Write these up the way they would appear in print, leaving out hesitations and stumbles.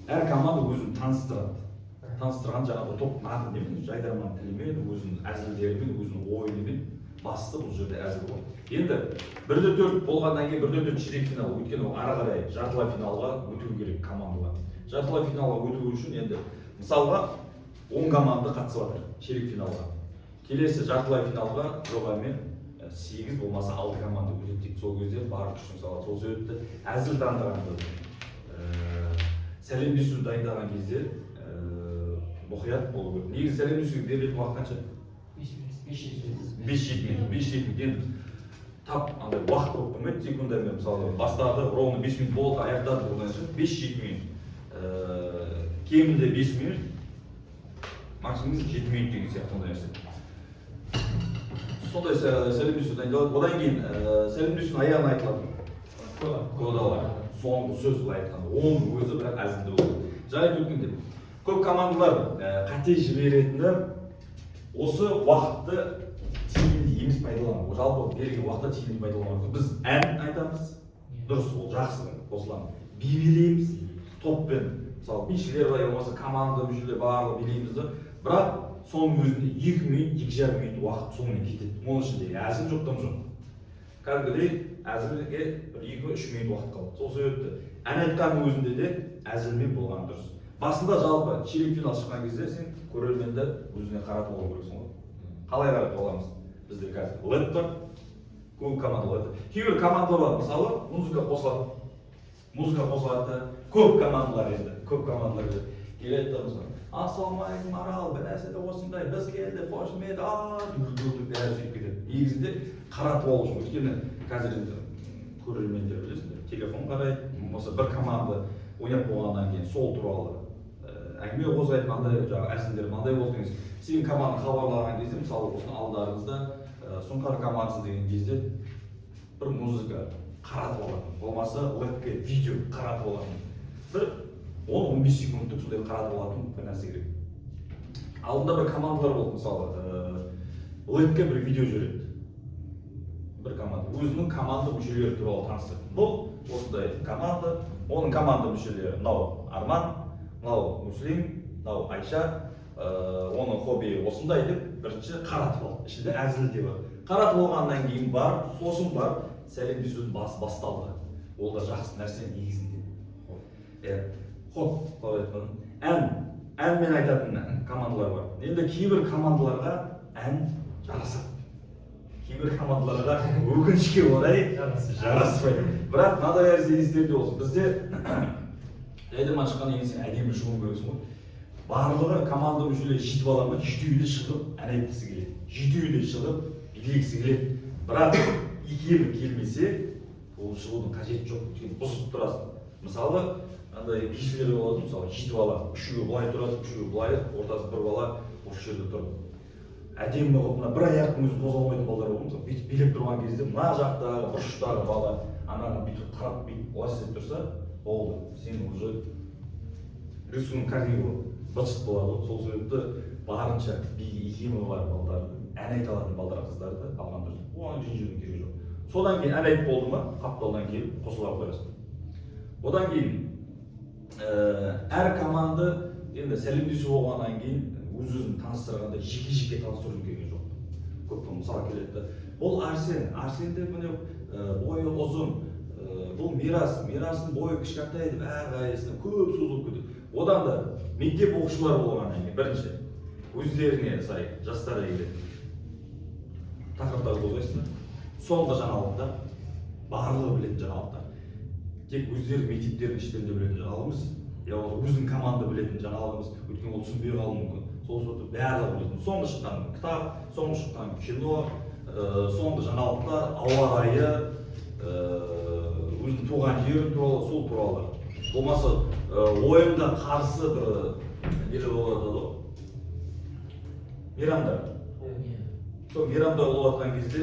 әр команда өзін таныстырады. Таныстырған жаңағы топ атын деймін, жайдарман тілімен, өзінің әзілдерімен, өзінің ойынымен. Басты бұл жерде әзіл ғой. Енді 1-4 болғаннан кейін 1-4 ширек финал, өйткені ары қарай жартылай финалға өту керек командалар. Жартылай финалға өту үшін енді мысалға 10 команда қатысып жатыр ширек финалға. Келесі жартылай финалға жоғарымен 8 болмаса 6 команда өтеді дейді. Сол кезде бар күшін салады. Сол себепті әзіл таңдағанда сәлемдесу дайындаған кезде мұқият болу керек. Негізі сәлемдесуге берілетін уақыт қанша? 5 минут. Енді тап андай уақыт болып қоймайды, секундамен мысалы бастады, ровно 5 минут болды, аяқтады болған соң 5-7 минут. Кемінде 5 минут, максимум 7 минут деген сияқты сондай нәрсе. Сондай сәлемдесу дайындалады. Одан кейін сәлемдесудің аяғына айтылады. Кодалар. Соңғы сөз былай айтқанда, оның өзі бірақ әзілді болады. Жарайды өткенде көп командалар қате жіберетіні осы уақытты тиімді емес пайдалану. Жалпы берілген уақытта тиімді пайдалану. Біз ән айтамыз, дұрыс, ол жақсы қосыламыз. Би билейміз, топпен, мысалы бишілер бар, болмаса команда мүшелері барлығы билейміз, бірақ соның өзінде 2 минут, 2,5 минут уақыт сонымен кетеді. Оның ішінде әзіл жоқтан жоқ. Кәдімгідей әзілге 2-3 минут уақыт қалады. Сол себепті ән айтқанның өзінде де әзілмен болған дұрыс. Басында жалпы ширек финал шыққан кезде сен көрерменді өзіне қаратып алу керексің ғой. Қалай қаратып аламыз? Бізде қазір LED бар, көп командалар. Кейбір командалар бар, мысалы музыка қосылады, көп командалар келеді да ассалаумағалейкум Арал, бір нәрседе осындай, біз келді, қошемет, бәрі сөйтіп кетеді. Негізінде қаратып алу үшін, өйткені қазір енді көрермендер білесіңдер, телефон қарайды, болмаса бір команда ойнап болғаннан кейін сол туралы әңгіме қозғайды, мынандай жаңағы әсілдер мынандай болды деген. Сен команда хабарлаған кезде, мысалы осының алдарыңызда Сұңқар командасы деген кезде бір музыка қаратып алатын, болмаса LED-ке видео қаратып алатын. Бір 10-15 секундтық сондай қаратып алатын бір нәрсе керек. Алдында бір командалар болды, мысалы LED-ке бір видео жүреді. Бір команда, өзінің команда мүшелері туралы таныстырды. Бұл осындай команда, оның команда мүшелері, мынау Арман, мынау Муслим, мынау Айша, оның хобби осындай деп бірінші қаратып алды. Ішінде әзіл де бар. Қаратып алғаннан кейін бар, сосын бар, сәлемдесудің басталды. Ол да жақсы нәрсе негізінде. Қалай айтқаным, әнмен айтатын командалар бар. Енді кейбір командаларға ән жарасады. Кейбір командаларға өкінішке орай жараспайды. Бірақ мынадай нәрсе естерде болсын. Бізде жайдарман шыққаннан кейін сен әдемі шығу керексің ғой. Барлығы команда мүшелері жетіп ала ма, жетеуі де шығып ән айтқысы келеді. Жетеуі де шығып билегісі келеді. Бірақ екеуі келмесе, ол шығудың қажеті жоқ. Өйткені бұзып тұрасың. Мысалы, андай бишілер болады, мысалы жетіп ала, үшеуі былай тұрады, үшеуі былай, ортасы бір бала осы жерде тұрды. Әдемі қылып, мына бір аяқтың өзі қозғалмайтын балалар болды, мысалы бүйтіп билеп тұрған кезде мына жақтағы бұрыштағы бала ананы бүйтіп қарап бүйтіп олай істеп тұрса, болды. Сен уже рисунок кәдімгі быт-шыт болады. Сол себепті барынша биге икемі бар балдарды, ән айта алатын балдар қыздарды алған дұрыс. Оған ренжудің керегі жоқ. Содан кейін ән айтып болды ма, қапталдан келіп қосыла қоясың. Одан кейін әр команда енді сәлемдесу болғаннан кейін өз-өзін таныстырғанда жеке-жеке таныстырудың керегі жоқ. Көп мысал келеді. Бұл Арсен деп міне бойы ұзын, бұл Мирастың бойы кішкентай деп әрқайсысына көп созылып кетеді. Одан да мектеп оқушылары болғаннан кейін бірінші өздеріне сай жастарға келеді. Тақырыптар қозғайсыңдар. Соңғы жаңалықтар, барлығы білетін жаңалықтар. Тек өздері мектептердің іштерінде білетін жаңалығымыз, я өзінің команда білетін жаңалығымыз, өйткені ол түсінбей қалуы мүмкін. Сол себепті барлығы білетін. Соңғы шыққан кітап, соңғы шыққан кино, соңғы жаңалықтар, ауа райы, өзінің туған жері туралы, сол туралы. Болмаса ойында қарсы бір нелер болады ғой. Мейрамдар. Сол мейрамдар болып жатқан кезде,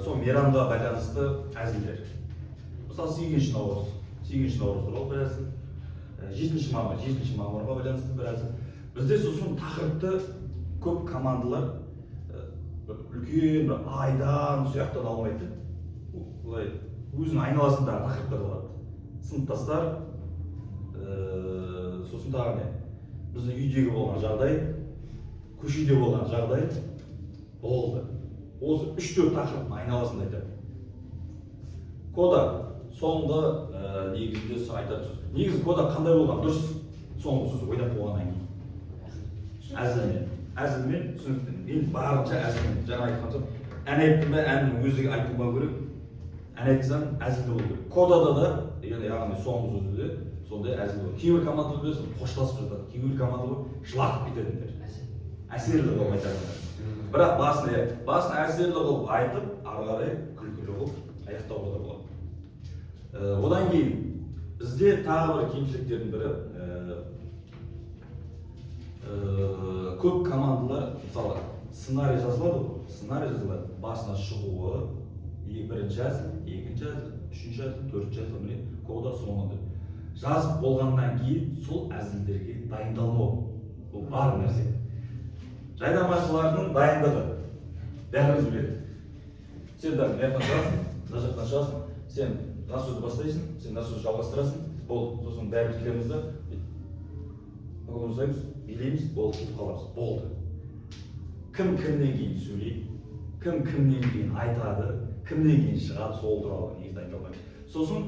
сол мейрамға байланысты әзілдер. Мысалы 8 наурыз туралы бір әзіл, 7 мамырға байланысты бір әзіл. Бізде сосын тақырыпты көп командалар үлкен бір айдан сияқтан алмайды. Бұлай өзінің айналасындағы тақырыптар болады. Сыныптастар, сосын тағы не біздің үйдегі болған жағдай, көшеде болған жағдай болды. Осы 3-4 тақырыптың айналасында айтады. Кода соңғы негізінде айтатын сөз. Негізі кода қандай болған дұрыс соңғы сөз ойнап болғаннан кейін. Әзілмен, түсінікті. Мен барынша әзілмен. Жаңа айтқан соң, ән айттым ба, әннің өзі айтылмау керек. Ән айтсам әзілді болу керек. Кодада да, яғни соңғы сөзде де сондай әзіл болады. Кейбір командалар білесің, қоштасып жатады. Кейбір командалар жылатып кететіндер. Әсерлі қылып айтатындар. Бірақ басын әсерлі қылып айтып, ары қарай күлкілі қылып аяқтауға да болады. Одан кейін бізде тағы бір кемшіліктердің бірі көп командалар, мысалы, сценарий жазылады, басына шығуы, бірінші әзіл, екінші әзіл, үшінші әзіл, төртінші әзіл, міне кода соңында. Жазып болғаннан кейін сол әзілдерге дайындалмау. Бұл бар нәрсе. Жайнамашылардың дайындығы. Бәріміз біледі. Сен мына жақтан шығасың, мына жақтан шығасың, сен мына сөзді бастайсың, сен мына сөзді жалғастырасың, болды. Сосын бәріміз келеміз да, жасаймыз, билейміз, болды, кетіп қаламыз. Болды. Кім кімнен кейін сөйлейді, кім кімнен кейін айтады, кімнен кейін шығады, сол туралы негізі дайындалған. Сосын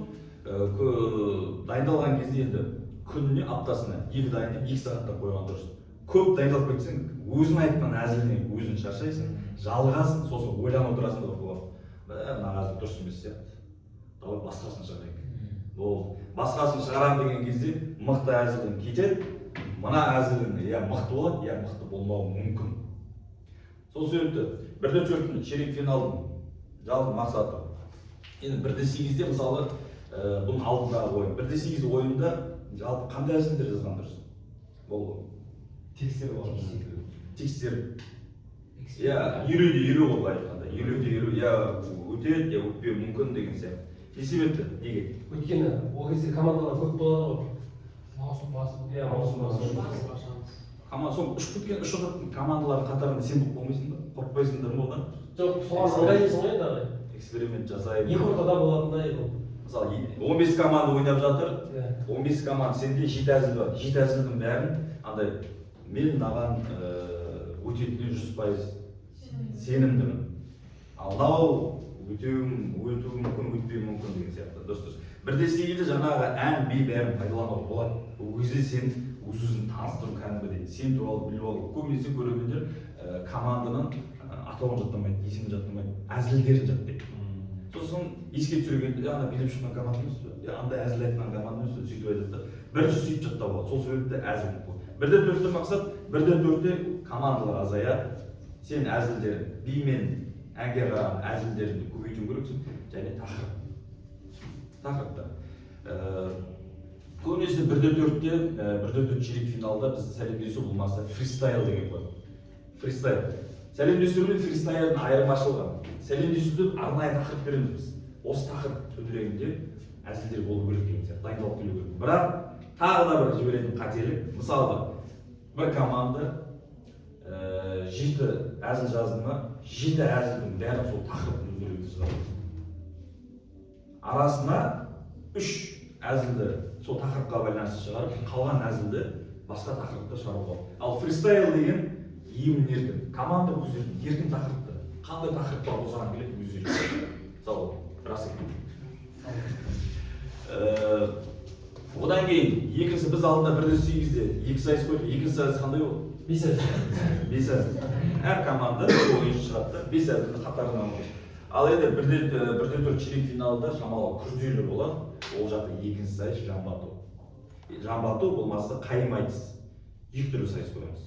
дайындалған кезде енді күніне аптасына 2 дайындап 2 сағатта қойған дұрыс. Көп дайындалып кетсең, өзің айтқан әзілінен өзің шаршайсың, жалғасын, сосын ойланып отырасың да болады. Мына әзіл дұрыс емес сияқты. Давай басқасын шығарайық. Болды. Басқасын шығарам деген кезде мықты әзілің кетеді. Мына әзілің я мықты болады, я мықты болмауы мүмкін. Сол себепті 1-4 ширек финалдың жалпы мақсаты. Енді 1-8-де мысалы бұның алдындағы ойын. 1-8 ойында жалпы қандай әзілдер жазған дұрыс? Бұл текстер бар. Текстер. Я 50-50 ғой былай айтқанда. 50-50 я өтеді, я өтпеуі мүмкін деген сияқты. Не себепті? Неге? Өйткені ол кезде командалар көп болады ғой. Маусым басып. Соң ұшып кеткен командалардың қатарында сен болып болмайсың ба? Қорықпайсыңдар ма одан? Жоқ, соған ыңғайлайсың ғой енді. Эксперимент жасайын. Екі ортада болатындай ол. Мысалы 15 команда ойнап жатыр. 15 команда сенде 7 әзіл бар. 7 әзілдің бәрін андай мен мынаған өтетініне 100% сенімдімін. Ал мынау өтуі мүмкін, өтпеуі мүмкін деген сияқты. Дұрыс. 1-8-де жаңағы ән, би бәрін пайдалануға болады. Өзі сен өз-өзін таныстыру кәдімгідей. Сен туралы біліп алу. Көбінесе көрермендер команданың атауын жаттамайды, есімін жаттамайды, әзілдерін жаттайды. Сосын еске түсіргенде, ана билеп шыққан команда емес пе? Андай әзіл айтқан команда емес пе? Сөйтіп айтады да. Бірінші сөйтіп жаттап алады. Сол себепті әзіл бұл. 1-4-те мақсат, 1-4-те командалар азаяды. Сен әзілдерін, би мен әнге қараған әзілдеріңді көбейтуің керексің. Және тақырыпта. Көбінесе 1-4-те, 1-4 ширек финалда біз сәлемдесу болмаса фристайл деген болады. Фристайл. Сәлемдесу мен фристайлдың айырмашылығы. Сәлемдесуде арнайы тақырып береміз біз. Осы тақырып төңірегінде әзілдер болу керек деген сияқты, дайындалып келу керек. Бірақ тағы да бір жіберетін қателік. Мысалы, бір команда 7 әзіл жазды ма, 7 әзілдің бәрін сол тақырыптың төңірегінде жазады. Арасына 3 әзілді сол тақырыпқа байланысты шығарып, қалған әзілді басқа тақырыпта шығаруға. Ал фристайл деген емін-еркін, команда өздерінің еркін тақырыпты. Қандай тақырыпқа болсаң келеді өздері. Мысалы, рас екен. Одан кейін, екінші біз алдында 1-8-де 2 сайыс қойдық. Екінші сайыс қандай болды? 5 әзіл. 5 әзіл. Әр команда ойыншы шығады, 5 әзілді қатарынан қойды. Ал енді 1-4 ширек финалда шамалы күрделі болады. Ол жақта екінші сайыс жамбату. Жамбату болмаса қайым айтыс. 2 түрлі сайыс қоямыз.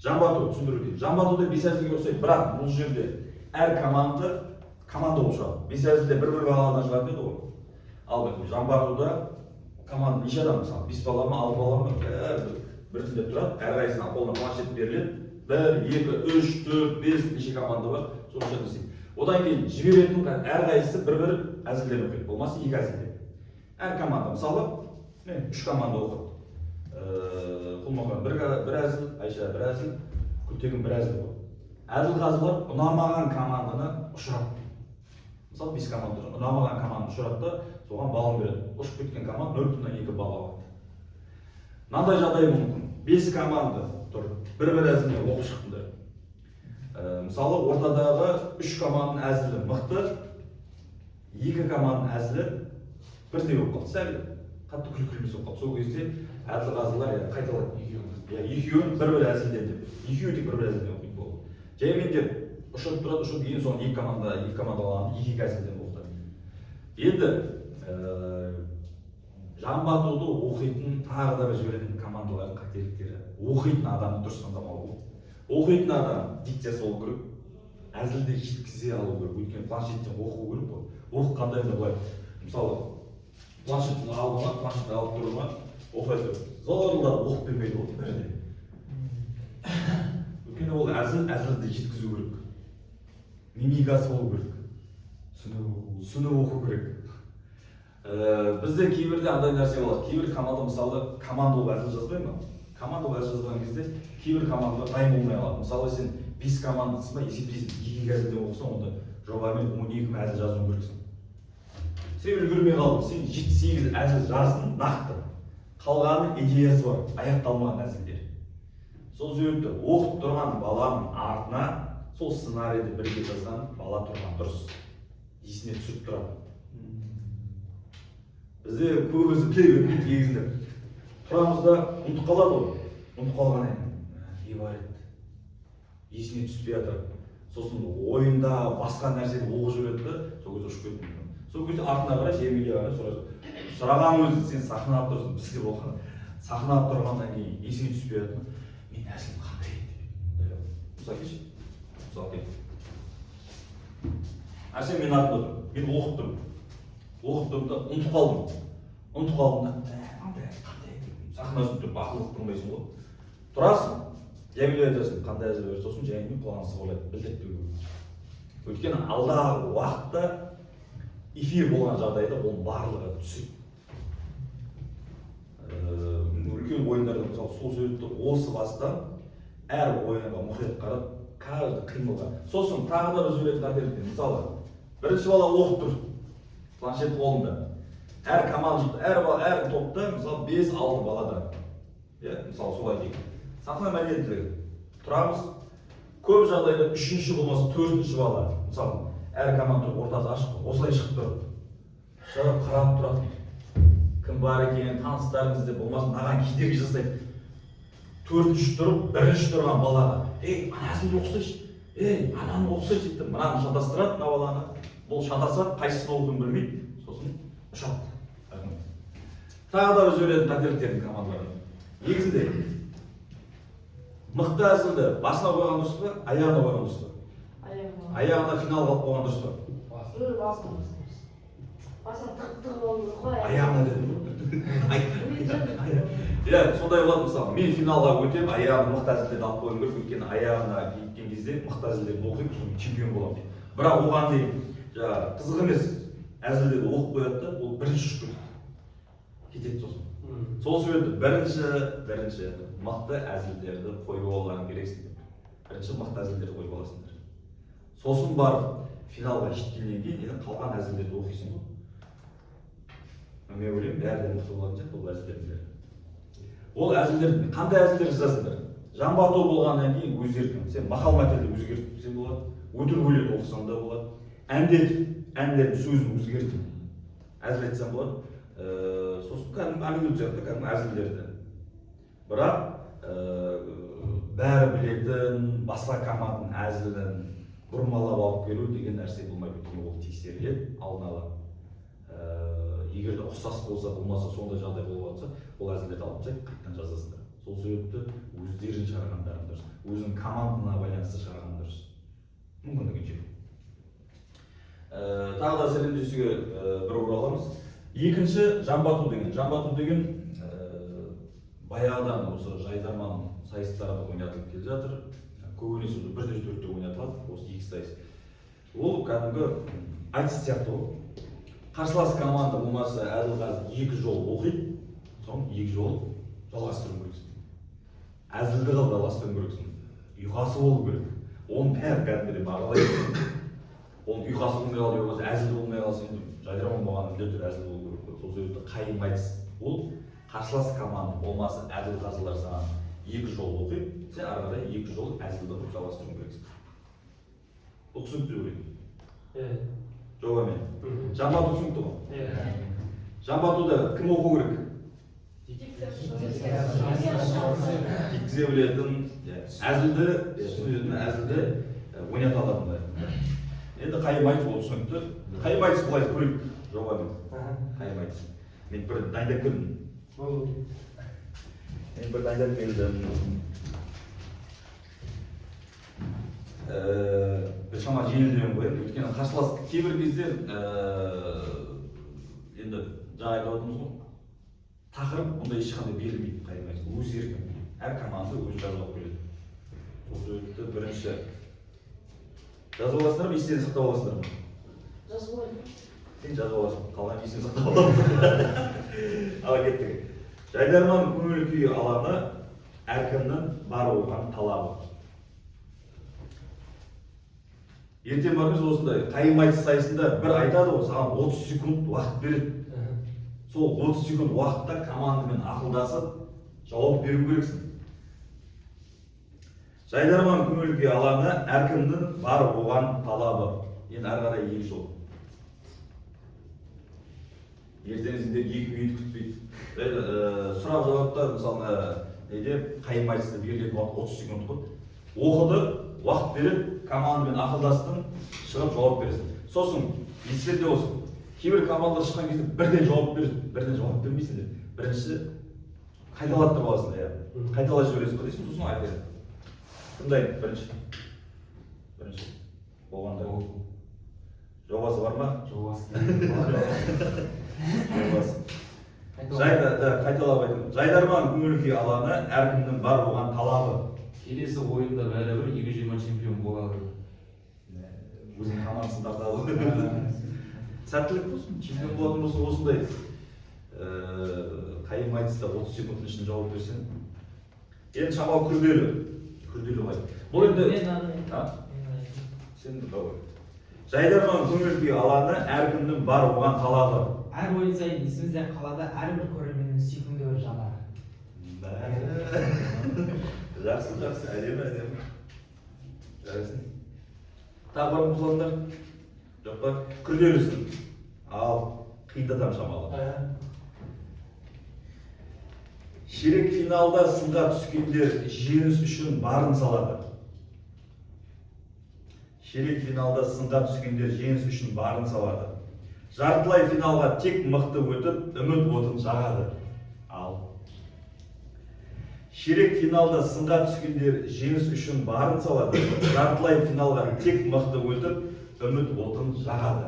Жамбату түсіндіруде. Жамбатуда 5 әзілге ұқсайды, бірақ бұл жерде әр команда болып шығады. 5 әзілде бір-бір баладан шығады деді ғой. Ал жамбатуда команда неше адам мысалы, 5 бала ма, 6 бала ма, бірінде тұрады, әрқайсысына қолына планшет беріледі. 1, 2, 3, 4, 5 неше команда бар, соны жасайды. Одан кейін жіберетін әрқайсысы бір-бір әзілдер оқиды, болмаса 2 әзілдер. Әр команда, мысалы, 3 команда оқиды. Құлмақан бір әзіл, Айша бір әзіл, Күлтегін бір әзіл болды. Әзіл қазылар ұнамаған команданы ұшырады. Мысалы 5 команда ұнамаған команданы ұшырады да, соған балын береді. Ұшып кеткен команда 0,2 бал алады. мынандай жағдай мүмкін. 5 команда тұр, бір-бір әзілмен оқып шықтыңдар. Мысалы, ортадағы 3 команданың әзілі мықты, 2 команданың әзілі бірдей болып қалды, сәл қатты күлкілі болып қалды. Сол кезде әділ қазылар қайталайды. Екеуін бір-бір әзілден деп, екеуі тек бір-бір әзілден оқиды болды. Жаймен ұшып тұрады, ұшып ең соң екі команда алған, екі әзілден оқыды. Енді Жамбатуды оқитын тағы да бір жіберетін командалардың қателіктері. Оқитын адамды дұрыс таңдамау керек. Оқитын адам дикциясы болу керек, әзілді жеткізе алу керек. Өйткені планшеттен оқу керек қой. Оқығанда енді былай, мысалы, планшеттің алдыма, планшетті алып тұруыма, оқиды. Зорлар оқып бермейді ол бірде. Өйткені ол әзілді жеткізу керек. Мимикасы болу керек. Түсініп оқу керек. Бізде кейбірде андай нәрсе болады. Кейбір команда мысалы команда болып әзіл жазбай ма? Команда болып әзіл жазған кезде кейбір команда дайын болмай қалады. Мысалы сен 5 командасың ба, есептейсің, 2 әзілден оқысаң, онда жобамен 12 әзіл жазуың керексің. Сен үлгермей қалдың, сен 7-8 әзіл жаздың нақты. Қалғаны идеясы бар, аяқталмаған әзілдер. Сол себепті оқып тұрған баланың артына сол сценарийді бірге жазған бала тұрған дұрыс. Есіне түсіп тұрады. Бізде көбісі біле бермейді негізінде. Тұрамыз да ұмытып қалады ол. Ұмытып қалған не бар еді. Есіне түспей жатыр. Сосын ойында басқа нәрсені оқып жүреді да, сол кезде ұшып кетті. Сол кезде артына қарай, Емилияға қарай сұраған өзі сен сахнада тұрсың, бізде болған. Сахнада тұрғаннан кейін есіне түспей жатыр. Мен әсілім қандай еді? Мысалы кеші. Мысалы кеші. Әсілім мен артында тұрмын. Мен оқып тұрмын. Оқып тұрмын да ұмытып қалдым. Ұмытып қалдым да, қандай сахнасын тұрып ақылық тұрмайсың ғой. Тұрасың, Жәмиле айтасың, қандай әзіл берді, сосын Жәмиле қоланы сығырлайды, білдіріп беру. Өйткені алдағы уақытта эфир болған жағдайда оның барлығы түседі. Үлкен ойындарда мысалы сол себепті осы бастан әр ойынға мұқият қарап, каждый қимылға. Сосын тағы да бір жіберетін қателіктер. Мысалы, бірінші бала оқып тұр, планшет қолында. Әр команда, әр топта, мысалы 5-6 балада. Мысалы солай дейік. Сахна мәдениеттілігі. Тұрамыз, көп жағдайда 3-ші болмаса 4-ші бала. Мысалы, әр команда ортасы ашық, осылай шығып тұр. Шығып қарап тұрады. Кім бар екен, таныстарыңыз деп болмасын, маған кедергі жасайды. 4-ші тұрып, 1-ші тұрған балаға, ана әзілді оқысайшы, ананы оқысайшы дейді. Мынаны шатастырады, мына баланы. Бұл шатасады, қайсысын оқуын білмейді, сосын ұшады. Тағы да жіберетін қателіктердің командаларын. Негізінде мықты әзілді басына қойған дұрыс па, аяғына қойған дұрыс па? Аяғына финал қалып қойған дұрыс па? Аяғына дедім. Сондай болады мысалы, мен финалға өтем, аяғына мықты әзілдерді алып қойым керек, өйткені аяғына кеткен кезде мықты әзілдерді оқиып, сосын чемпион боламын дейді. Бірақ оған дейін қызық емес, әзілдерді оқып қояды да, ол бірінші ұшып кетеді сосын. Сол себепті бірінші мықты әзілдерді қойып алуларың керексің деп. Бірінші мықты әзілдерді қойып аласыңдар. Сосын барып финалға жеткеннен кейін қалған әзілдерді оқисың ғой. Мен ойлаймын, бәрі де мықты болатын сияқты ол әзілдерді. Ол әзілдерді қандай әзілдер жазасыңдар? Жамбату болғаннан кейін өз еркің. Сен мақал-мәтелді өзгертсең болады, өтірік өлең оқысаң да болады. Әндердің сөзін өзгертіп әзіл айтсаң болады. Сосын кәдімгі анекдот сияқты кәдімгі әзілдерді. Бірақ бәрі білетін басқа команданың әзілін бұрмалап алып келу деген нәрсе болмайды. Өйткені ол тексеріледі, алдын ала. Егер де ұқсас болса, болмаса сондай жағдай болып жатса, ол әзілдерді алып тастайды, қайтадан жазасыңдар. Сол себепті өздерін шығарғандарың дұрыс, өзінің командына байланысты шығарған дұрыс. Мүмкіндігінше. Тағы да сәлемдесуге бір ораламыз. Екінші Жамбату деген баяғыдан осы жайдарман сайыстарда ойнатылып келе жатыр. Көбінесе 1-4-те ойнатылады, осы 2 сайыс. Ол кәдімгі айтыс сияқты ол. Қарсылас команда болмаса әділ-қазір 2 жол оқиды, соң 2 жол жалғастыру керексің. Әзілді қыл жалғастыру керексің. Ұйқасы болу керек. Оның бәрі кәдімгідей бағалайды. Оның ұйқасы болмай қалды, әзілді болмай қалса, жайдарман болғаны міндетті түрде әзіл болу керек. Сол себепті қайым айтыс. Ол қарсылас команда болмаса әділ қазылар саған 2 жол оқиды, сен ары қарай 2 жол әзілді оқып жалғастыруың керексің. Бұл түсінікті ойлаймын. Жоқ мен. Жамбату түсінікті ғой? Жамбатуда кім оқу керек? Жеткізе білетін, әзілді, түсінетін әзілді ойната алатындай. Енді қайым айтыс ол түсінікті. Қайым айтыс былай көрейік. Жоқ мен. Қайым айтыс. Мен бір дайындап келдім. Мен бір дайындап келдім. Bir шама жеңілдеуін қояды. Өйткені қарсылас кейбір кезде енді жаңа айтып отырмыз ғой. Тақырып бұнда ешқандай берілмейді, қайым айтыс. Өз еркін. Әр команда өзі жазып келеді. Сол себепті бірінші жазып аласыңдар ма, есте сақтап аласыңдар ма? Жазып алайын. Сен жазып аласың, қалған есте сақтап аласың. Ал кеттік. Жайдарман көңіл күй алаңы әркімнің бар оған талабы. Ертең бармыз осындай қайым айтыс сайысында бір айтады ғой, саған 30 секунд уақыт береді. Сол 30 секунд уақытта командамен ақылдасып жауап беру керексің. Жайдарман көңіл күй алаңы әркімнің бар оған талабы. Енді ары қарай 2 жол. Ертеңізінде 2 минут күтпейді. Сұрақ жауаптар мысалы неде қайым айтысты берілетін уақыт 30 секунд қой. Оқыды, уақыт беріп, командамен ақылдастың, шығып жауап бересің. Сосын естерде болсын. Кейбір командалар шыққан кезде бірден жауап бересің, бірден жауап бермейсіңдер. Бірінші қайталаттырып аласың, қайталай жібересің ба дейсің, сосын айтасың. Қандай бірінші болғанда жобасы бар ма? Жобасы. Қайталап айтайын. Жайдарман көңіл күй алаңы әркімнің бар оған талабы. Келесі ойында бәрібір 220 чемпион болады. Өзің командасын тартады. Сәттілік болсын, чемпион болатын болса осындай қайым айтыста 30 секундтың ішінде жауап берсең. Енді шамалы күрделі ғой. Бұл енді сен қалай. Жайдарман көңіл күй алаңы әркімнің бар оған талабы. Әр ойын сайын есімізде қалада әрбір көрерменнің сүйкімді бір жанары. Жақсы, әдемі. Жарайсың. Тағы бар мұзландар? Жоқ па? Күрделісің. Ал, қиындатам шамалы. Ширек финалда сынға түскендер жеңіс үшін барын салады. Ширек финалда сынға түскендер жеңіс үшін барын салады. Жартылай финалға тек мықты өтіп, үміт отын жағады. Ал. Ширек финалда сынға түскендер жеңіс үшін барын салады. Жартылай финалға тек мықты өтіп, үміт отын жағады.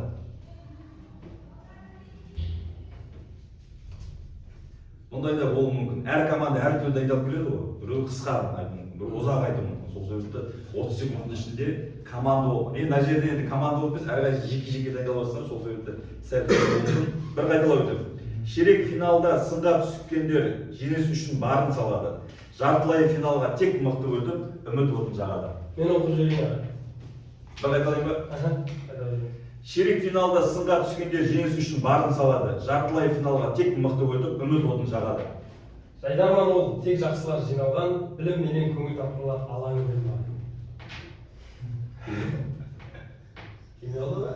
Бұндайда болуы мүмкін. Әр команда әр түрлі дайындалып келеді ғой. Біреу қысқа айтуы мүмкін, біреу ұзақ айтуы мүмкін. Сол себепті 30 секундтың ішінде команда болып. Енді мына жерде енді команда болып біз әрқайсысы жеке-жеке дайындалып жатсаңдар, сол себепті сәл бір қайталап өтемін. Ширек финалда сынға түскендер жеңіс үшін барын салады. Жартылай финалға тек мықты өтіп, үміт отын жағады. Мен оқып жіберейін. Бір қайталайын ба? Ширек финалда сынға түскендер жеңіс үшін барын салады. Жартылай финалға тек мықты өтіп, үміт отын жағады. Жайдарман ол тек жақсылар жиналған, білім менен көңіл тапқырлар алаңы болмады. Кеме алды ба?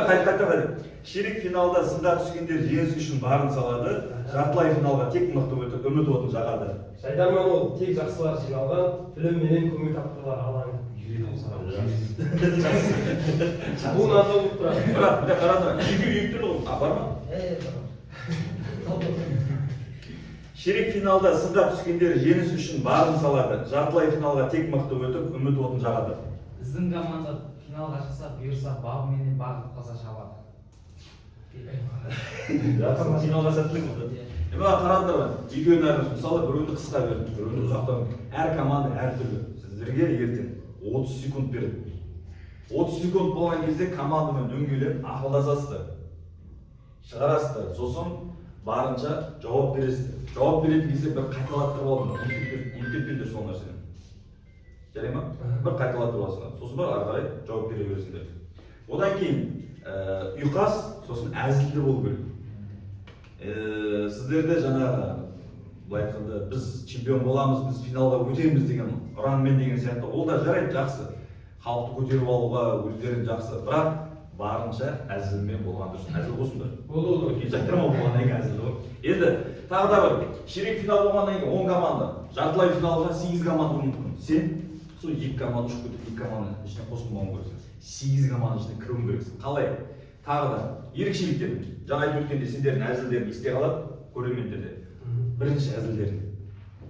Қайта. Ширек финалда сынға түскендер жеңіс үшін барын салады. Жартылай финалға тек мықты өтіп, үміт отын жағады. Жайдарман ол тек жақсылар жиналған, білім менен көңіл тапқырлар алаңы. Бұл назар болып тұрады. Бірақ, бір қарады, екі түрлі ғой. Бар ма? Ширек финалда сынға түскендер жеңіс үшін барын салады. Жартылай финалға тек мықты өтіп, үміт отын жағады. Біздің команда финалға шықса, бұйырса бабы менен бағып қалса шабады. Жақсы, финалға сәттілік болды. Маған қарадыңдар ма? Екеуін әрі, мысалы біреуді қысқа берді, біреуді ұзақтан. Әр команда әр түрлі. Сіздерге ертең 30 секунд береді. 30 секунд болған кезде командамен дөңгелеп ақылдасасыздар. Шығарасыздар. Сосын барынша жауап бересіздер. Жауап беретін кезде бір қайталаттырып алдыңдар. Ұмытып кетпеңдер сол нәрсені. Жарай ма? Бір қайталаттырып аласыңдар. Сосын бір ары қарай жауап бере бересіңдер. Одан кейін ұйқас, сосын әзілді болу керек. сіздерде жаңағы былай айтқанда біз чемпион боламыз, біз финалға өтеміз деген ұранмен деген сияқты ол да жарайды, жақсы. Халықты көтеріп алуға өздерін жақсы, бірақ барынша әзілмен болған дұрыс. Әзіл болсындар. Болды. Жақтырмау болғаннан кейін әзіл ғой. Енді тағы да бір ширек финал болғаннан кейін 10 команда, жартылай финалға 8 команда мүмкін. Сен сол 2 команда ұшып кетіп, 2 команда ішіне қосылмауың керексің. 8 команда ішіне кіруің керексің. Қалай? Тағы да ерекшеліктер. Жаңа айтып өткенде сендердің әзілдерін есте қалады көрермендерде. Бірінші әзілдерін.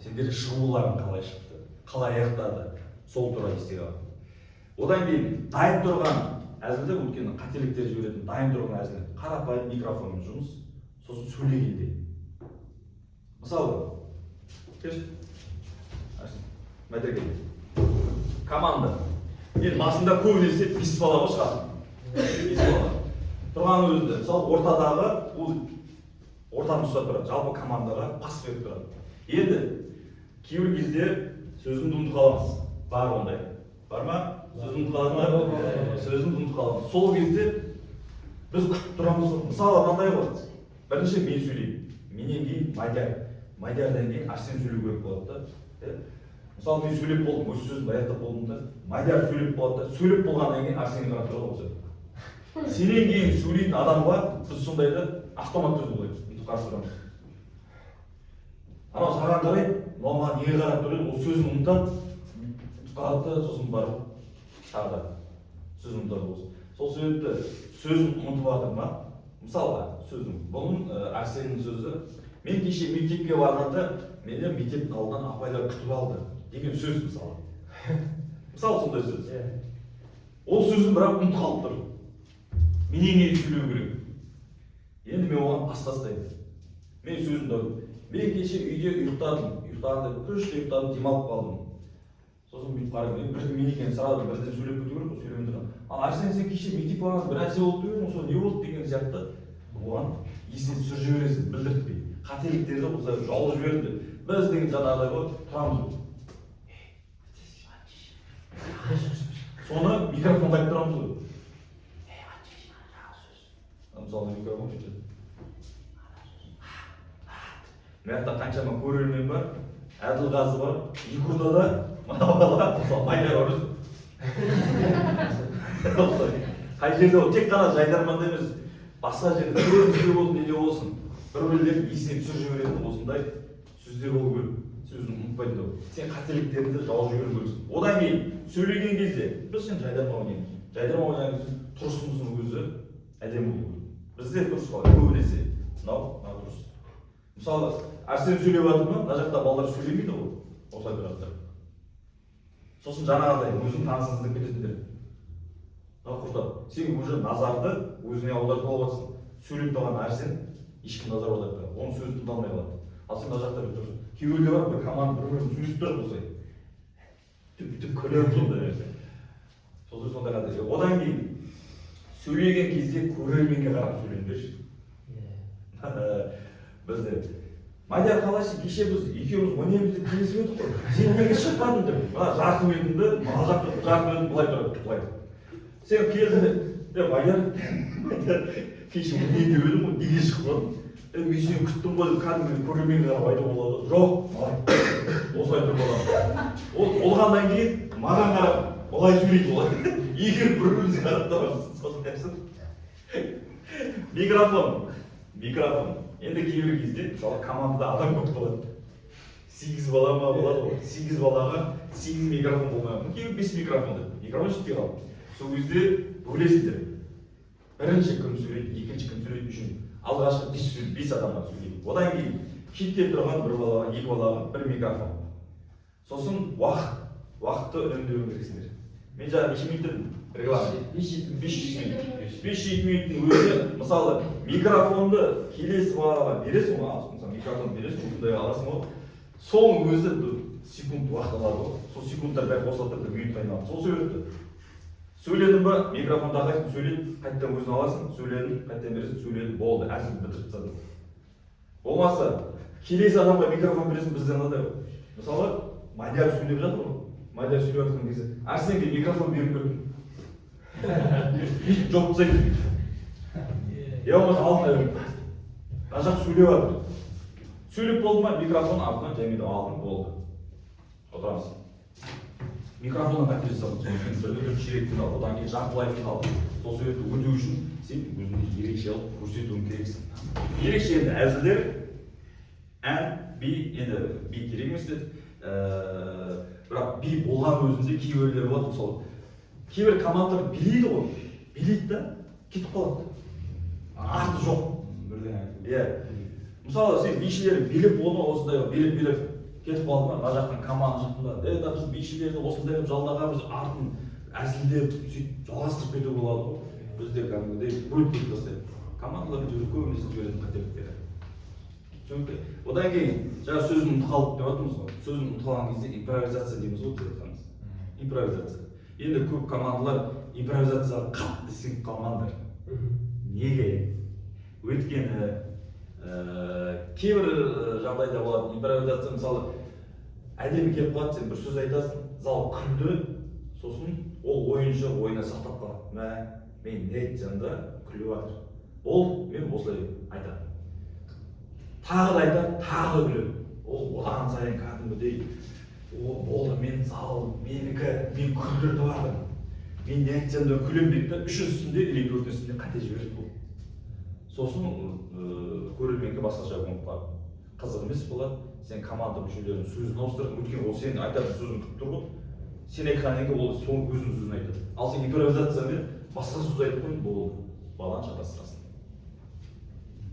Сендердің шығуларың қалай шықты, қалай аяқтады, сол туралы есте қалады. Одан кейін дайын тұрған әзілде өткені қателіктер жіберетін дайын тұрған әзіл. Қарапайым микрофонмен жұмыс, сосын сөйлегенде. Мысалы, кеш. Мәтірге. Команда. Мен басында көбінесе 5 балаға шығатын. 5 бала. Тұрған өзінде, мысалы ортадағы ол ортаны ұстап тұрады, жалпы командаға пас беріп тұрады. Енді кейбір кезде сөзімді ұмытып қаламыз. Бар ондай. Бар ма? Сөзімді қаламыз. Сөзімді ұмытып қаламыз. Сол кезде біз күтіп тұрамыз. Мысалы мынандай ғой. Бірінші мен сөйлеймін. Менен кейін Мадияр. Мадиярдан кейін Арсен сөйлеу керек болады да. Мысалы мен сөйлеп болдым, өз сөзімді аяқтап болдым да. Мадияр сөйлеп болады да. Сөйлеп болғаннан кейін Арсенге қарап тұрады осы. Сенен кейін сөйлейтін адамға біз сондайды автомат түрде болады. Бүйтіп қарап тұрамыз. Анау саған қарайды, мынау маған неге қарап тұрады, ол сөзін ұмытады. Қарады да сосын барып тағы да сөзін ұмытады болсын. Сол себепті сөзін ұмытып жатыр ма? Мысалға сөзім. Бұның Арсеннің сөзі. Мен кеше мектепке барғанда мені мектептің алдынан апайлар күтіп алды деген сөз мысалы. Мысалы сондай сөз. Ол сөзін бірақ ұмытып қалып тұр. Менен кейін сөйлеу керек. Енді мен оған пас тастаймын. Мен сөзімді алдым. Мен кеше үйде ұйықтадым. Ұйықтағанда күшті ұйықтадым, демалып қалдым. Сосын бүйтіп қараймын. Мен екен сразу бірден сөйлеп кету керек қой, сөйлемей тұрған. Ал Арсен сен кеше мектеп барғанда бір нәрсе болды деген, сол не болды деген сияқты оған есіне түсіріп жібересің, білдіртпей. Қателіктерді осылай жауып жіберді. Біз деген жаңағыдай ғой, тұрамыз. Соны микрофонда айтып тұрамыз ғой. Мысалы микрофон жетеді. Мына қаншама көрермен бар, Әділғазы бар, Екурда да, мына бала, мысалы Мадияр бар өзі. Қай жерде ол тек қана жайдарманда емес, басқа жерде көбісі болсын, неде болсын. Бір-бірлерін есіне түсіріп жіберетін осындай сөздер болу керек. Сөзін ұмытпайтын да. Сен қателіктеріңді жауып жіберу керексің. Одан кейін сөйлеген кезде біз сен жайдарма ойнаймыз. Жайдарма ойнаған кезде тұрысымыздың өзі әдемі болу керек. Бізде тұрыс қалай көбінесе. Мынау тұрыс. Мысалы, Арсен сөйлеп жатыр ма? Мына жақта балалар сөйлемейді ғой. Осылай тұрады. Сосын жаңағыдай өзің танысыңыздың кететіндер. Мынау құртады. Сен уже назарды өзіне аудартып алып жатсың. Сөйлеп тұрған Арсен ешкім назар аударып тұрады. Оның сөзін тыңдамай қалады. Ал сен мына жақта бір тұрсың. Кейбіреулер бар, бір команда бір-бірін сөйлесіп тұрады осылай. Бүйтіп күліп сондай. Сол сондай қандай. Одан кейін сөйлеген кезде көрерменге қарап сөйлеңдерші. Бізде Мадияр қалайсың, кеше біз екеуміз ойнаймыз деп келісіп едік қой. Сен неге шықпадың деп. Мына жарты бетіңді, мына жақта жарты бетіңді былай тұрады, былай. Сен келдің деп Мадияр кеше не деп едім ғой, неге шықпадың? Мен сені күттім ғой деп кәдімгі көрерменге қарап айтуға болады. Жоқ, осылай тұрып аламын. Ол болғаннан кейін маған қарап олай сөйлейді олай. Егер бір-бірімізге қарап тұрамыз, сосын нәрсін. Микрофон. Енді кейбір кезде, мысалы командада адам көп болады. 8 бала ма болады ғой. 8 балаға 8 микрофон болмайды. Кейбір 5 микрофон деп. Микрофон жетпей қалды. Сол кезде бөлесіңдер. Бірінші кім сөйлейді, екінші кім сөйлейді, үшінші. Алғашқы 5 адамға сөйлейді. Одан кейін шетте тұрған бір балаға, 2 балаға 1 микрофон. Сосын уақытты үнемдеу керексіңдер. Мен жаңа неше минут дедім? Регламент. 5 минуттың өзі, мысалы, микрофонды келесі балаға бересің ғой, мысалы микрофон бересің, осындай аласың ғой. Соның өзі секунд уақыт алады ғой. Сол секундтар бәрі қосылып бір минут айналады. Сол себепті сөйледің ба, микрофонда қайсың сөйлейді, қайттан өзін аласың, сөйледің, қайттан бересің, сөйледің, болды, әзіл бітіріп тастадың. Болмаса, келесі адамға микрофон бересің, бізден мынадай. Мысалы, Мадияр сөйлеп жатыр ғой. Мадияр сөйлеп жатқан кезде, Арсенге микрофон беріп бердің. Жоқ тастайды. Я болмаса алдына ана жақ сөйлеп жатыр. Сөйлеп болды ма, микрофон артынан жәймеді алдым болды. Отырамыз. Микрофоннан қате жасап отырсың. Бірде ширек финал, одан кейін жартылай финал. Сол себепті өту үшін сен өзіңді ерекше алып көрсетуің керексің. Ерекше енді әзілдер, ән, би, енді би керек емес деді. Бірақ би болған өзінде кейбіреулер болады, мысалы. Кейбір командалар билейді ғой, билейді да кетіп қалады. Арты жоқ. Бірден айтып. Иә. Мысалы сен бишілер билеп оны осындай билеп кетіп қалды ма, мына жақтан команда жақтында, да біз бишілерді осындай жалдағанбыз, артын әзілдеп сөйтіп жалғастырып кетуге болады ғой. Бізде кәдімгідей бөліп тастайды. Командалардың жүріп көбінесе жіберетін қателіктері. Түсінікті. Одан кейін жаңа сөзін ұмытып қалдық деп жатырмыз ғой. Сөзін ұмытып қалған кезде импровизация дейміз ғой деп жатқанбыз. Импровизация. Енді көп командалар импровизацияға қатты сіңіп қалмаңдар. Неге? Өйткені кейбір жағдайда болады импровизация, мысалы әдемі келіп қалады, сен бір сөз айтасың, зал күлді, сосын ол ойыншы ойына сақтап қалады. Мен не айтсам да күліп жатыр. Болды, мен осылай айтамын. Тағы да айтамын, тағы да күлемін. Ол одан сайын кәдімгідей, болды, мен зал, менікі, мен күлдірді бардым. Мен не айтсам да күлемін дейді да, үшіншісінде или төртіншісінде қате жібереді бұл. Сосын көрерменге басқаша болып қалады. Қызық емес болады. Сен команда мүшелерінің сөзін ауыстырып, өйткені ол сен айтатын сөзін күтіп тұр ғой. Сен айтқаннан кейін ол соның өзінің сөзін айтады. Ал сен импровизациямен басқа сөз айтып қойып болды. Баланы шатастырасың.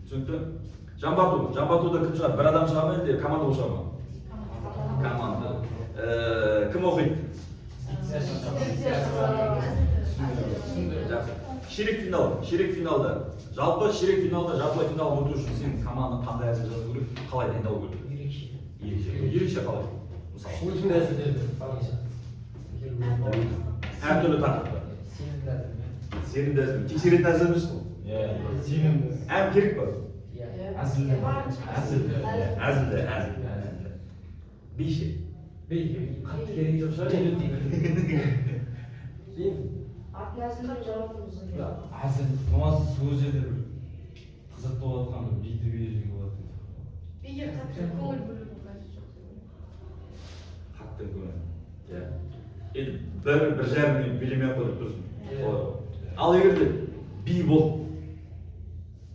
Түсінікті? Жамбатуда кім шығады? Бір адам шығады ма әлде команда болып шығады ма? Команда. Кім оқиды? Ширек финалда. Жалпы ширек финалда, жартылай финалға өту үшін сен команда қандай әзіл жазу керек, қалай дайындалу керек? Ерекше қалай? Мысалы. Өзімді әзілдерді. Әртүрлі тақырыпта. Сенімді әзіл. Тексеретін әзіл емес қой. Ән керек па? Әзілді. Бейше. Қатты керек жоқ шығар. Атын әзілдеп жауабымызды береді. Әзіл, тұмасы сол жерде бір қызық болып жатқан бір биді беруге болады. Биге қатты көңіл бөлудің қажеті жоқ. Қатты көңіл. Енді бір жарым минут билемей ақ қойып тұрсын. Ал егер де би болып,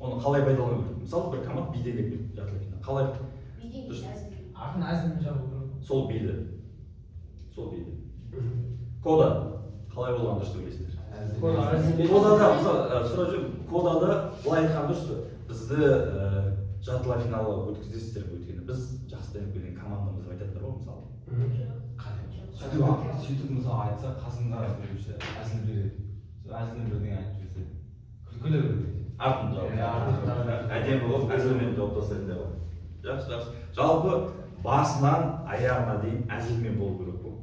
оны қалай пайдалану керек? Мысалы бір команда биден келіп жартылай финал. Қалай? Биден кейін әзіл. Атын әзілмен жабу керек. Сол биді. Кода қалай болған дұрыс деп ойлайсыздар? Кодада мысалы сұрап жүрмін. Кодада былай айтқан дұрыс па? Бізді жартылай финалға өткізесіздер өйткені біз жақсы дайындап келген командамыз деп айтатындар ғой мысалы. Сөйтіп мысалы айтса қасында біреуші әзіл береді. Әзіл бірдеңе айтып жүрсе күлкілі береді. Артын жауап. Әдемі болып әзілмен жауап тастайтын да бар. Жақсы. Жалпы басынан аяғына дейін әзілмен болу керек бұл.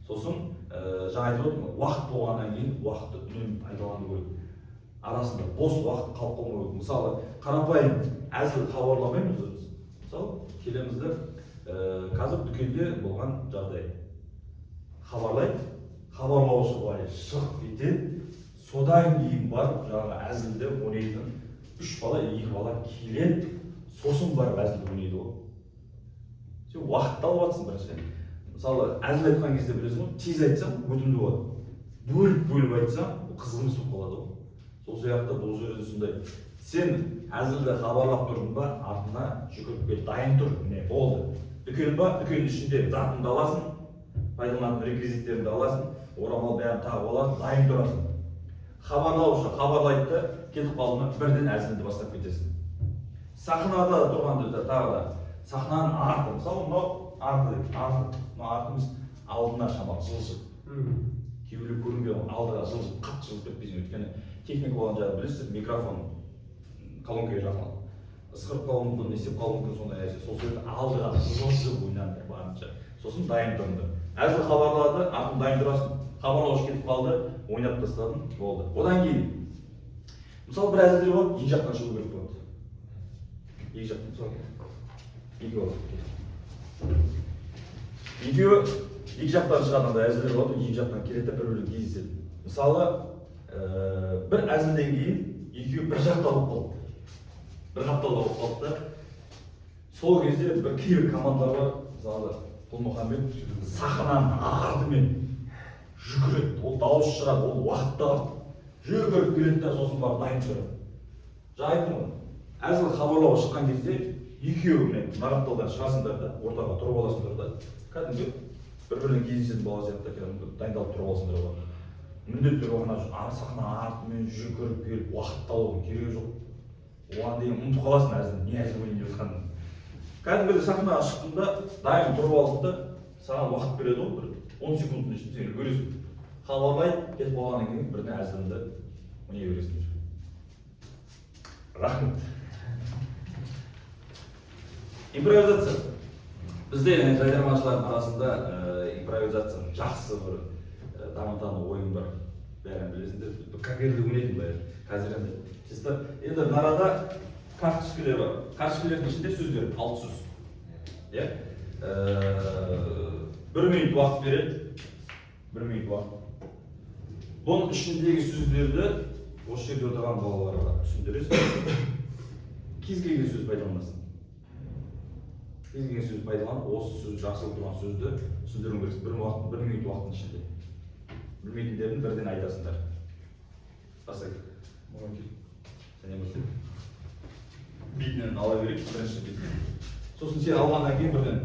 Сосын жаңа айтып отырмын, уақыт болғаннан кейін уақытты үнемі пайдалану керек. Арасында бос уақыт қалып қалмау керек. Мысалы, қарапайым әзіл хабарламаймыз біз. Мысалы, келеміз де қазір дүкенде болған жағдай. Хабарлайды, хабарлаушы былай шығып кетеді, содан кейін барып жаңағы әзілді ойнайтын 3 бала, 2 бала келеді, сосын барып әзілді ойнайды ғой. Сен уақытты алып жатсың бірінші. Мысалы, әзіл айтқан кезде білесің ғой, тез айтсам өтімді болады. Бөліп айтсам, қызық емес болып қалады ғой. Сол сияқты бұл жерде сондай. Сен әзілді хабарлап тұрдың ба, артына жүгіріп кел, дайын тұр, міне болды. Дүкен ба, дүкеннің ішінде затыңды аласың, пайдаланатын реквизиттеріңді аласың, орамал бәрін тағып аласың, дайын тұрасың. Хабарлаушы хабарлайды да, кетіп қалдың, бірден әзілді бастап кетесің. Сахнада тұрғанда тағы да сахнаның арты, мысалы мынау артымыз алдына шамалы жылжып. Кейбіреу көрінген алдыға жылжып, қатты жылжып кетпейсің, өйткені техника болған жағы білесіздер, микрофон колонкаға жақын. Ысқырып қалуы мүмкін, есеп қалуы мүмкін, сондай нәрсе. Сол себепті алдыға жылжып ойнаңдар барынша. Сосын дайын тұрыңдар. Әзіл хабарлады, артын дайын тұрасың. Хабарлаушы кетіп қалды, ойнап тастадың, болды. Одан кейін мысалы бір әзілдер болады, екі жақтан шығу керек болады. Екі жақтан, мысалы. Екі жақтан шығатын әзілдер болады, екі жақтан келеді, бір-бірін кездеседі. Мысалы, бір әзілден кейін екеуі бір жақта болып қалды. бір қапталда болып қалды да. Сол кезде бір кейбір командалар бар, мысалы Құлмұхаммед сахнаның артымен жүгіреді, ол дауыс шығарады, ол уақытты алады, жүгіріп келеді да сосын барып дайын тұрады. Жаңа айттым ғой, әзіл хабарлауға шыққан кезде екеуі мына қапталдан шығасыңдар да, ортаға тұрып аласыңдар да, кәдімгі бір-бірінен кездесетін бала сияқты кәдімгі дайындалып тұрып аласыңдар ғой. Міндетті түрде ана сахна артымен жүгіріп келіп уақытты алудың керегі жоқ. Оған дейін ұмытып қаласың әзіл, не әзіл ойнап жатқанын. Кәдімгідей сахнаға шықтың да, дайын тұрып алдың да, саған уақыт береді ғой, бір 10 секундтың ішінде сен үлгересің. Хабарлайды, кетіп болғаннан кейін бірден әзіліңді ойнай бересіңдер. Рахмет. Импровизация. Бізде жайдарманшылардың арасында импровизация жақсы бір дамытатын ойын бар. Бәрін білесіңдер. Конкретті ойнайтын былай. Қазір енді нарада карточкалар бар. Карточкалардың ішінде сөздер, 6 сөз. Иә? 1 минут уақыт береді. 1 минут уақыт. Бұның ішіндегі сөздерді осы жерде отырған балаларға түсіндіресің. Кез келген сөз пайдаланасың. Кез келген сөз пайдаланып, осы сөз жақсы тұрған сөзді түсіндіруің керексің. 1 минут уақыттың ішінде. Білмейтіндерін бірден айтасыңдар. Басай. Сәне болсын. Бетінен ала берейік, бірінші бетінен. Сосын сен алғаннан кейін бірден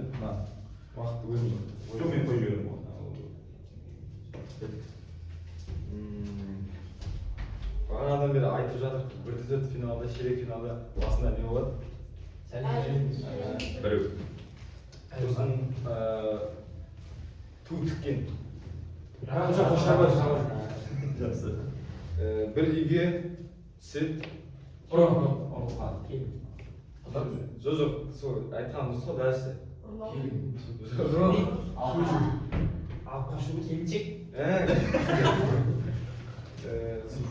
Уақытты өзім жоқ, мен қойып жіберемін. Бағанадан бері айтып жатыр, бірді финалда, ширек финалда басында не болады? Біреу. Сосын ту тіккен. Жақсы. Бір үйге түседі. Жоқ, сол айтқан дұрыс қой, дәлесі. келіншек.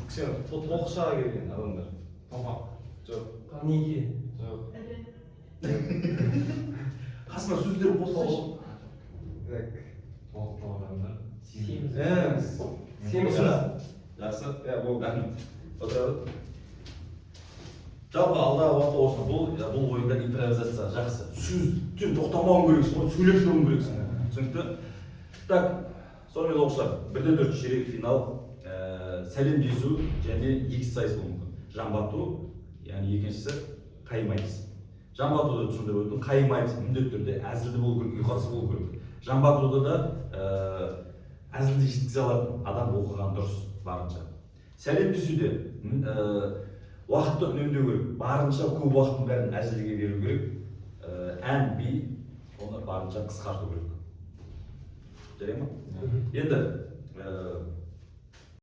Кішкене тоқшаға келген адамдар. Жоқ. Неге? Жоқ. Қасына сөздер қосылып. Адамдар. Семіз. Жақсы. Бұл Рахмет. Отырады. Жалпы алдағы уақытта осы бұл ойында импровизация жақсы. Сөзден тоқтамауың керексің, сөйлеп тұруың керексің. Түсінікті? Так, сонымен оқушылар, 1-4 ширек финал, сәлемдесу және 2 сайыс болуы мүмкін. Жамбату, яғни екіншісі қайым айтыс. Жамбатуды түсіндіріп өттім, қайым айтыс міндетті түрде әзілді болу керек, ұйқасы болу керек. Жамбатуда да әзілді жеткізе алатын адам оқыған дұрыс барынша. Сәлемдесуде уақытты үнемдеу керек, барынша көп уақыттың бәрін әзілге беру керек. Ән, би, оны барынша қысқарту керек. Жарай ма? Енді